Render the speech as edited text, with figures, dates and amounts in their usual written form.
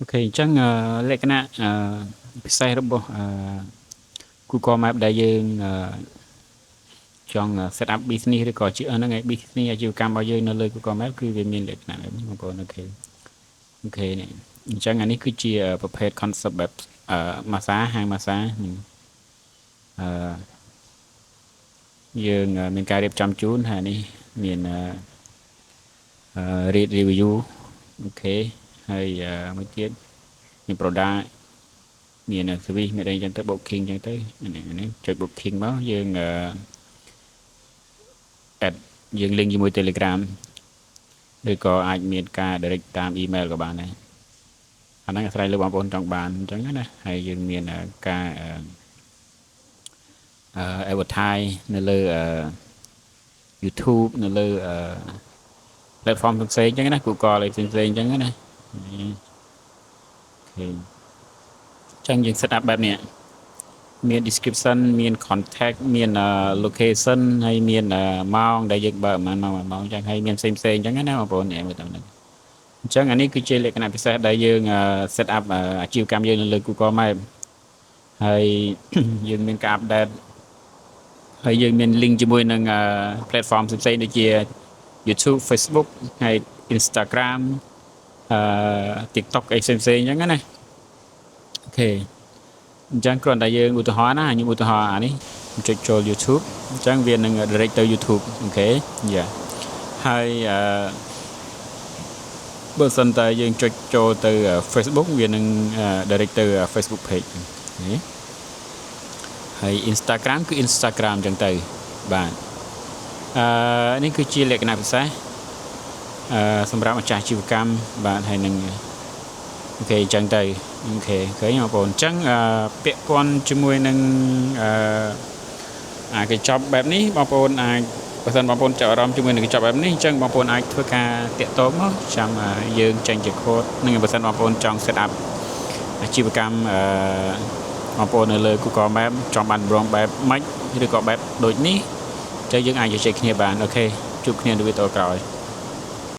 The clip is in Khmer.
អូខេអញ្ចឹងលក្ខណៈពិសេសរបស់Google Map ដែលយើងចង់ set up business ឬក៏ជាហ្នឹងឯង business អាជីវកម្មរបស់យើងនៅលើ Google Map គឺវាមានលក្ខណៈនេះបងប្អូនអូខេនេះអញ្ចឹងអានេះគឺជាប្រភេទ concept បែបម៉ាសាហាងម៉ាសាអឺយើងមានការរៀបចំជូនហើយនេះមានread review អូខេហើយមួយទៀតមាន product មាន service មានអីចឹងទៅ booking ចឹងទៅនេះចុច booking មកយើងadd យើង link ជាមួយ Telegram ឬក៏អាចមានការ direct តាម email ក៏បានដែរអាហ្នឹងអាស្រ័យលើបងប្អូនចង់បានអញ្ចឹងណាហើយយើងមានការadvertise នៅលើYouTube នៅលើplatform ផ្សេងៗអញ្ចឹងណា Google អីផ្សេងៗអញ្ចឹងណាអូខេអញ្ចឹងយើង set up បែបនេះមាន description មាន contact មាន location ហើយមានម៉ោងដែលយើងបើកម៉ោងអញ្ចឹងហើយមានផ្សេងៗអញ្ចឹងណាបងប្អូនមើលតាមហ្នឹងអញ្ចឹងអានេះគឺជាលក្ខណៈពិសេសដែលយើង set up អាជីវកម្មយើងនៅលើ Google Map ហើយយើងមានការ update ហើយយើងមាន link ជាមួយនឹង platform ផ្សេងៗដូចជា YouTube Facebook ហើយ Instagram TikTok អីផ្សេងៗអញ្ចឹងណាអូខេអញ្ចឹងគ្រាន់តែយើងឧទាហរណ៍ណាខ្ញុំឧទាហរណ៍អានេះចុចចូល YouTube អញ្ចឹងវានឹង direct ទៅ YouTube អូខេយ៉ាហើយបើសិនតែយើងចុចចូលទៅ Facebook វានឹង direct ទៅ Facebook page នេះហើយ Instagram គឺ Instagram អញ្ចឹងទៅបាទនេះគឺជាលក្ខណៈពិសេសសម្រាប់ម្ចាស់អាជីវកម្មបាទហើយនឹងអូខេអញ្ចឹងទៅអូខេឃើញបងប្អូនអញ្ចឹងពាក់ព័ន្ធជាមួយនឹងកញ្ចប់បែបនេះបងប្អូនអាចបើសិនបងប្អូនចាប់អារម្មណ៍ជាមួយនឹងកញ្ចប់បែបនេះអញ្ចឹងបងប្អូនអាចធ្វើការតាក់ទងមកចាំយើងចេញជាកូដនឹងបើសិនបងប្អូនចង់ set up អាជីវកម្មបងប្អូននៅលើ Google Map ចង់បានប្រងបែបម៉េចឬក៏បែបដូចនេះចឹងយើងអាចជជែកគ្នាបានអូខេជួបគ្នានៅវីដេអូក្រោយ